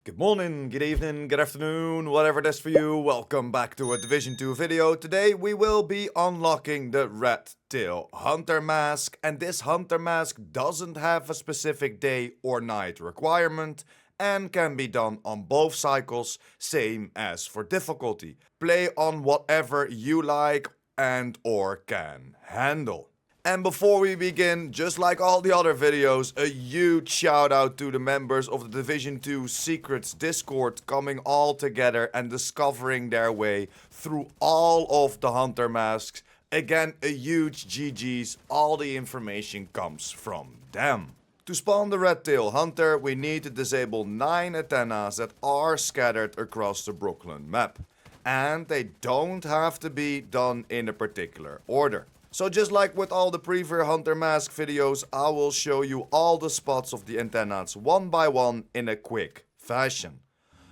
Good morning, good evening, good afternoon, whatever it is for you. Welcome back to a Division 2 video. Today we will be unlocking the Redtail Hunter Mask, and this Hunter Mask doesn't have a specific day or night requirement and can be done on both cycles, same as for difficulty. Play on whatever you like and or can handle. And before we begin, just like all the other videos, a huge shout out to the members of the Division 2 Secrets Discord coming all together and discovering their way through all of the Hunter masks. Again, a huge GG's, all the information comes from them. To spawn the Redtail Hunter, we need to disable 9 antennas that are scattered across the Brooklyn map. And they don't have to be done in a particular order. So just like with all the previous Hunter Mask videos, I will show you all the spots of the antennas one by one in a quick fashion.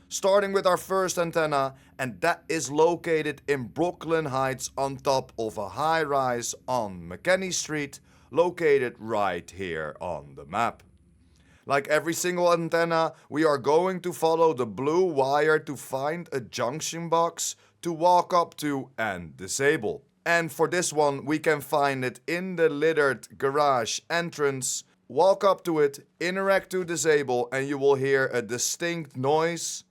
Starting with our first antenna, and that is located in Brooklyn Heights on top of a high rise on McKinney Street, located right here on the map. Like every single antenna, we are going to follow the blue wire to find a junction box to walk up to and disable. And for this one, we can find it in the littered garage entrance. Walk up to it, interact to disable, and you will hear a distinct noise.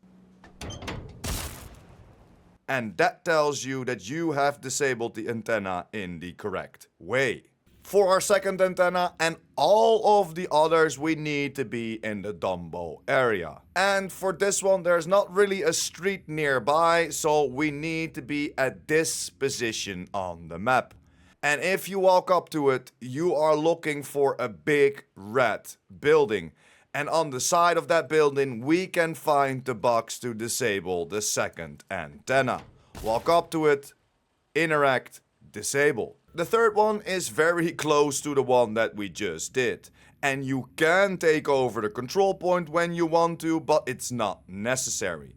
And that tells you that you have disabled the antenna in the correct way. For our second antenna and all of the others, we need to be in the Dumbo area. And for this one, there's not really a street nearby, so we need to be at this position on the map. And if you walk up to it, you are looking for a big red building. And on the side of that building, we can find the box to disable the second antenna. Walk up to it, interact, disable. The third one is very close to the one that we just did. And you can take over the control point when you want to, but it's not necessary.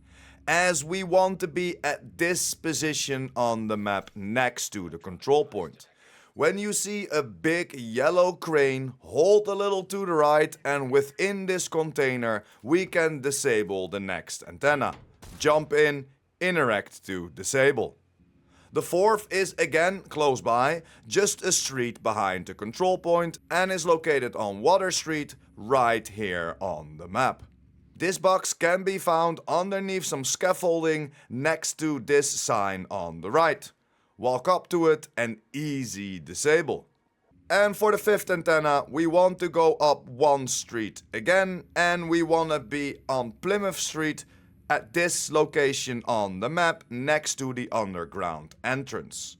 As we want to be at this position on the map next to the control point. When you see a big yellow crane, hold a little to the right, and within this container we can disable the next antenna. Jump in, interact to disable. The fourth is again close by, just a street behind the control point, and is located on Water Street right here on the map. This box can be found underneath some scaffolding next to this sign on the right. Walk up to it and easy disable. And for the fifth antenna, we want to go up one street again, and we want to be on Plymouth Street at this location on the map next to the underground entrance.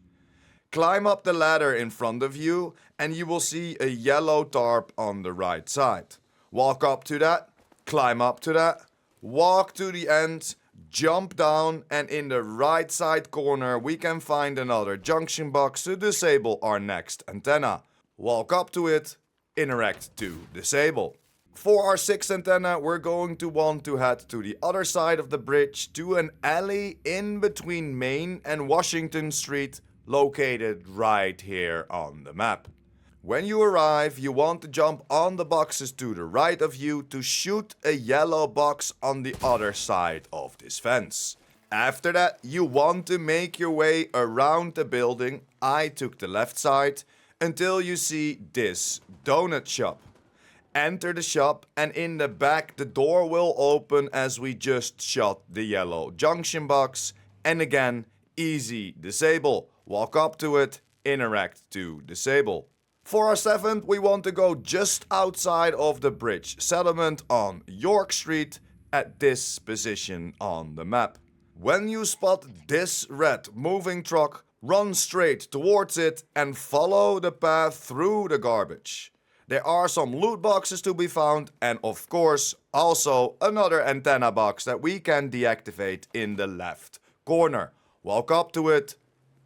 Climb up the ladder in front of you and you will see a yellow tarp on the right side. Walk up to that, climb up to that, walk to the end, jump down, and in the right side corner we can find another junction box to disable our next antenna. Walk up to it, interact to disable. For our sixth antenna, we're going to want to head to the other side of the bridge to an alley in between Main and Washington Street, located right here on the map. When you arrive, you want to jump on the boxes to the right of you to shoot a yellow box on the other side of this fence. After that, you want to make your way around the building, I took the left side, until you see this donut shop. Enter the shop, and in the back the door will open as we just shot the yellow junction box, and again easy disable. Walk up to it, interact to disable. For our seventh, we want to go just outside of the bridge settlement on York Street at this position on the map. When you spot this red moving truck, run straight towards it and follow the path through the garbage. There are some loot boxes to be found, and of course also another antenna box that we can deactivate in the left corner. Walk up to it,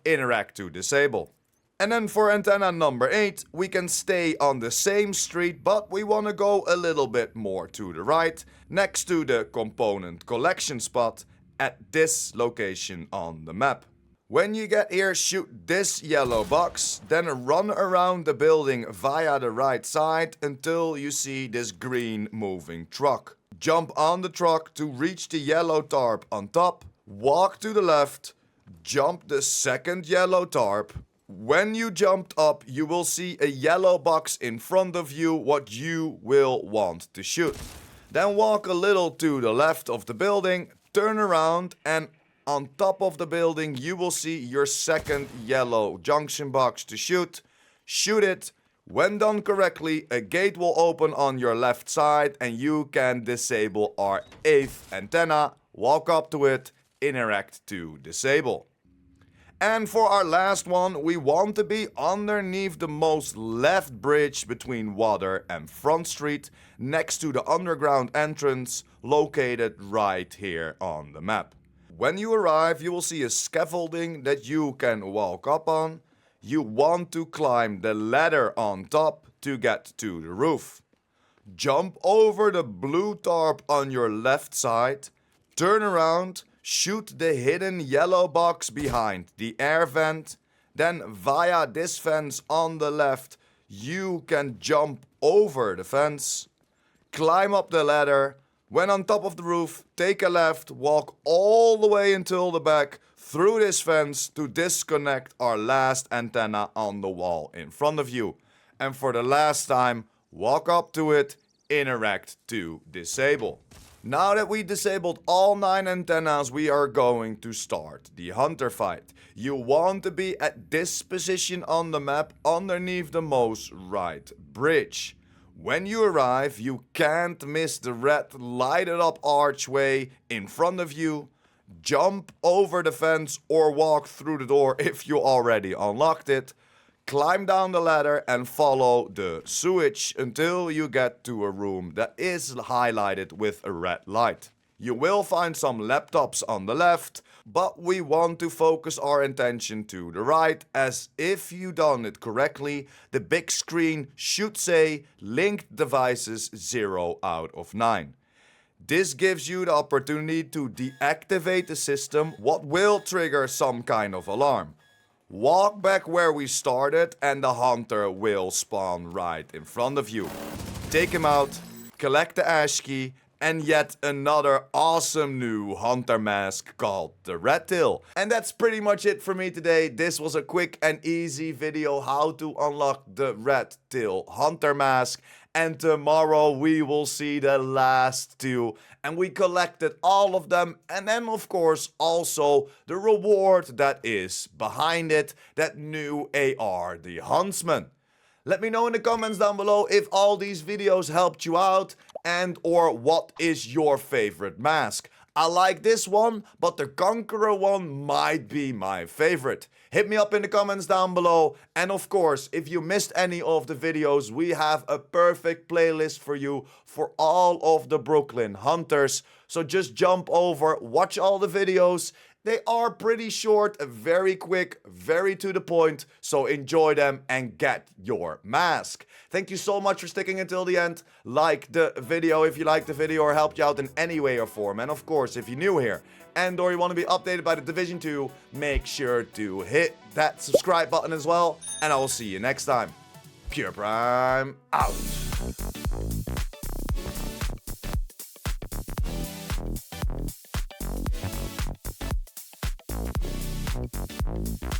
interact to disable. And then for antenna number 8, we can stay on the same street, but we want to go a little bit more to the right, next to the component collection spot at this location on the map. When you get here, shoot this yellow box, then run around the building via the right side until you see this green moving truck. Jump on the truck to reach the yellow tarp on top. Walk to the left. Jump the second yellow tarp. When you jumped up, you will see a yellow box in front of you what you will want to shoot. Then walk a little to the left of the building, turn around, and on top of the building you will see your second yellow junction box to shoot. Shoot it. When done correctly, a gate will open on your left side and you can disable our 8th antenna. Walk up to it, interact to disable. And for our last one, we want to be underneath the most left bridge between Water and Front Street, next to the underground entrance, located right here on the map. When you arrive, you will see a scaffolding that you can walk up on. You want to climb the ladder on top to get to the roof. Jump over the blue tarp on your left side, turn around, shoot the hidden yellow box behind the air vent. Then via this fence on the left, you can jump over the fence, climb up the ladder. When on top of the roof, take a left, walk all the way until the back through this fence to disconnect our last antenna on the wall in front of you. And for the last time, walk up to it, interact to disable. Now that we disabled all 9 antennas, we are going to start the hunter fight. You want to be at this position on the map underneath the most right bridge. When you arrive, you can't miss the red lighted up archway in front of you. Jump over the fence or walk through the door if you already unlocked it. Climb down the ladder and follow the sewage until you get to a room that is highlighted with a red light. You will find some laptops on the left, but we want to focus our attention to the right, as if you done it correctly, the big screen should say linked devices 0 out of 9. This gives you the opportunity to deactivate the system, what will trigger some kind of alarm. Walk back where we started and the hunter will spawn right in front of you. Take him out, collect the ash key, and yet another awesome new hunter mask called the Redtail. And that's pretty much it for me today. This was a quick and easy video how to unlock the Redtail hunter mask. And tomorrow we will see the last 2. And we collected all of them. And then of course also the reward that is behind it. That new AR, the Huntsman. Let me know in the comments down below if all these videos helped you out. And or what is your favorite mask. I like this one, but the Conqueror one might be my favorite. Hit me up in the comments down below. And of course, if you missed any of the videos, we have a perfect playlist for you for all of the Brooklyn Hunters. So just jump over, watch all the videos. They are pretty short, very quick, very to the point. So enjoy them and get your mask. Thank you so much for sticking until the end. Like the video if you liked the video or helped you out in any way or form. And of course, if you're new here and or you want to be updated by the Division 2, make sure to hit that subscribe button as well. And I will see you next time. Pure Prime out.